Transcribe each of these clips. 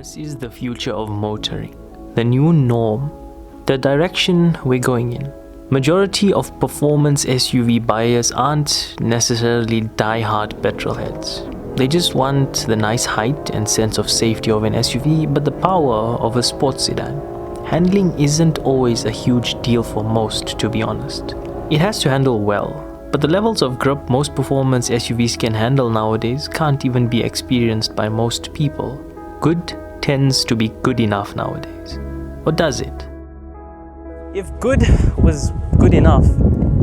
This is the future of motoring, the new norm, the direction we're going in. Majority of performance SUV buyers aren't necessarily die-hard petrol heads. They just want the nice height and sense of safety of an SUV, but the power of a sports sedan. Handling isn't always a huge deal for most, to be honest. It has to handle well, but the levels of grip most performance SUVs can handle nowadays can't even be experienced by most people. Good tends to be good enough nowadays. Or does it? If good was good enough,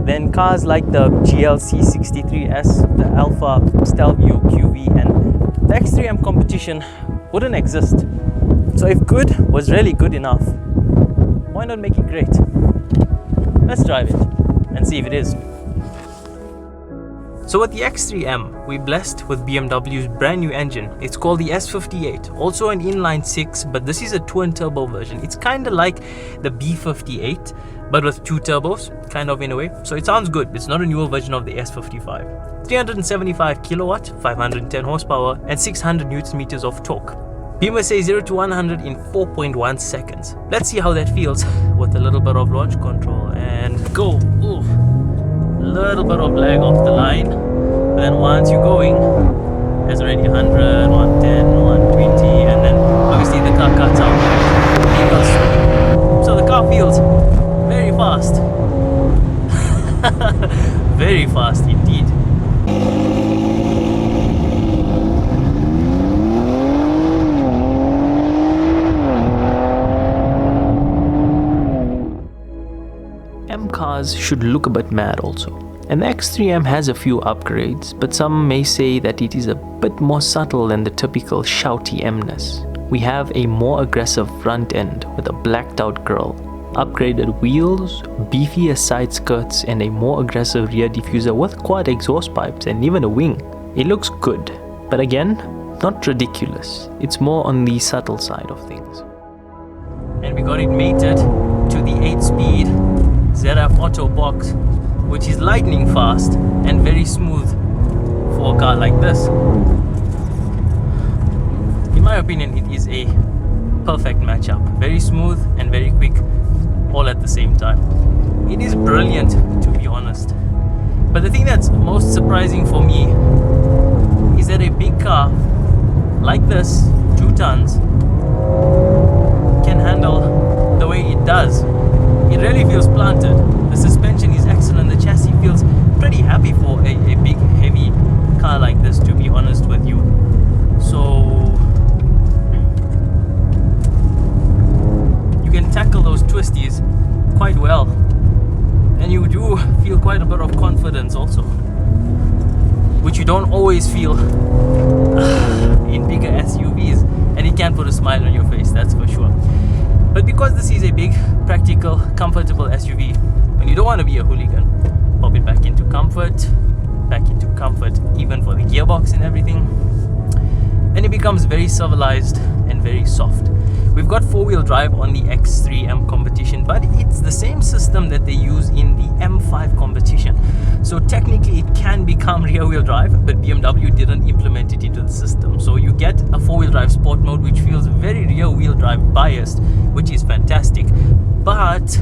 then cars like the GLC 63S, the Alpha Stelvio QV and the X3M Competition wouldn't exist. So if good was really good enough, why not make it great? Let's drive it and see if it is. So with the X3M, we're blessed with BMW's brand new engine. It's called the S58, also an inline 6, but this is a twin turbo version. It's kind of like the B58, but with two turbos, kind of in a way. So it sounds good. It's not a newer version of the S55. 375 kilowatt, 510 horsepower, and 600 newton meters of torque. Beamer says 0 to 100 in 4.1 seconds. Let's see how that feels with a little bit of launch control and go. Ooh. Little bit of lag off the line, but then once you're going, there's already 100, 110, 120, and then obviously the car cuts out. So the car feels very fast. Very fast indeed. M cars should look a bit mad also. And the X3M has a few upgrades, but some may say that it is a bit more subtle than the typical shouty M-ness. We have a more aggressive front end with a blacked out grille, upgraded wheels, beefier side skirts, and a more aggressive rear diffuser with quad exhaust pipes and even a wing. It looks good, but again, not ridiculous. It's more on the subtle side of things. And we got it mated to the 8-speed ZF Auto box, which is lightning fast and very smooth for a car like this. In my opinion, it is a perfect matchup. Very smooth and very quick, all at the same time. It is brilliant, to be honest. But the thing that's most surprising for me is that a big car like this, 2 tons, can handle the way it does. It really feels planted. The suspension is excellent. The chassis feels pretty happy for a big, heavy car like this, to be honest with you. So you can tackle those twisties quite well, and you do feel quite a bit of confidence also, which you don't always feel in bigger SUVs, and it can put a smile on your face, that's for sure. But because this is a big, practical, comfortable SUV, when you don't want to be a hooligan, pop it back into comfort, even for the gearbox and everything, and it becomes very civilized and very soft. We've got 4-wheel drive on the X3M Competition, but it's the same system that they use in the M5 Competition. So technically it can become rear-wheel drive, but BMW didn't implement it into the system. So you get a 4-wheel drive sport mode, which feels very rear-wheel drive biased, which is fantastic. But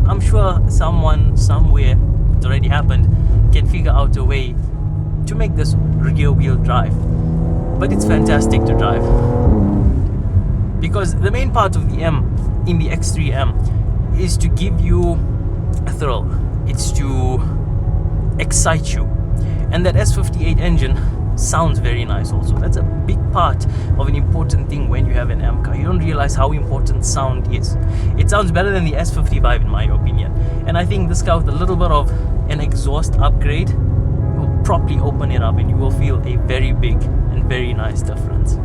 I'm sure someone, somewhere, it's already happened, can figure out a way to make this rear-wheel drive. But it's fantastic to drive, because the main part of the M in the X3M is to give you a thrill. It's to excite you. And that S58 engine sounds very nice also. That's a big part of an important thing when you have an M car. You don't realize how important sound is. It sounds better than the S55 in my opinion. And I think this car with a little bit of an exhaust upgrade will properly open it up, and you will feel a very big and very nice difference.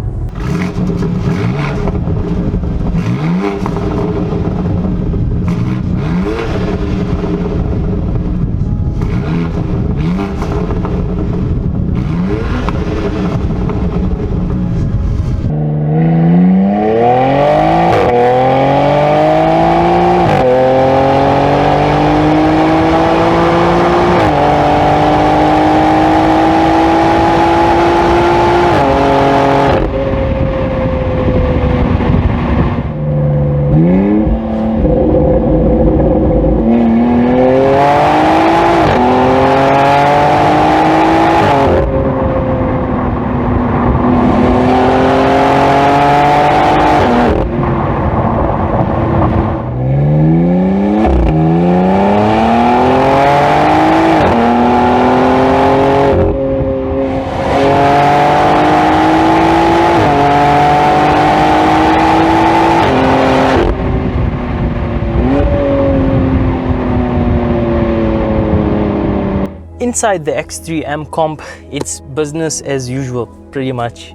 Inside the X3M Comp, it's business as usual, pretty much.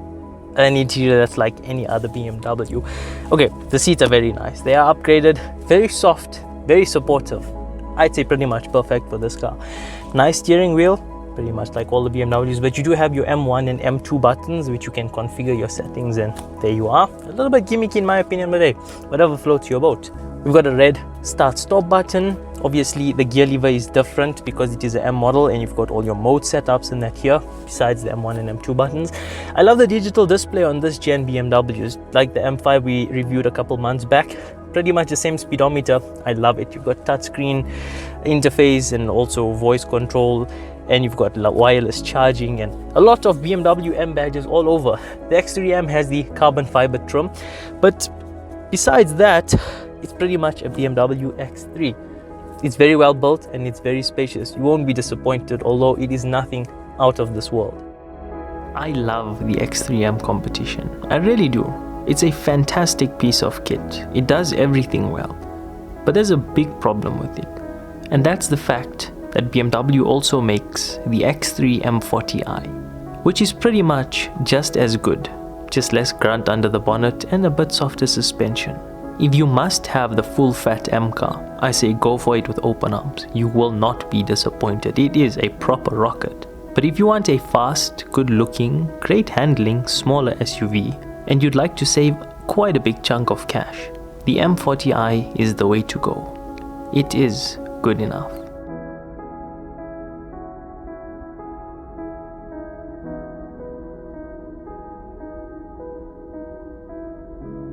An interior that's like any other BMW. Okay, the seats are very nice. They are upgraded, very soft, very supportive. I'd say pretty much perfect for this car. Nice steering wheel, pretty much like all the BMWs, but you do have your M1 and M2 buttons which you can configure your settings, and there you are. A little bit gimmicky in my opinion, but hey, whatever floats your boat. We've got a red start stop button. Obviously the gear lever is different because it is an M model, and you've got all your mode setups in that here besides the M1 and M2 buttons. I love the digital display on this gen BMWs, like the M5 we reviewed a couple months back. Pretty much the same speedometer. I love it. You've got touchscreen interface and also voice control, and you've got wireless charging and a lot of BMW M badges all over. The X3M has the carbon fiber trim, but besides that, it's pretty much a BMW X3. It's very well built and it's very spacious. You won't be disappointed, although it is nothing out of this world. I love the X3M Competition. I really do. It's a fantastic piece of kit. It does everything well. But there's a big problem with it. And that's the fact that BMW also makes the X3M 40i, which is pretty much just as good, just less grunt under the bonnet and a bit softer suspension. If you must have the full fat M car, I say go for it with open arms. You will not be disappointed. It is a proper rocket. But if you want a fast, good looking, great handling, smaller SUV, and you'd like to save quite a big chunk of cash, the M40i is the way to go. It is good enough.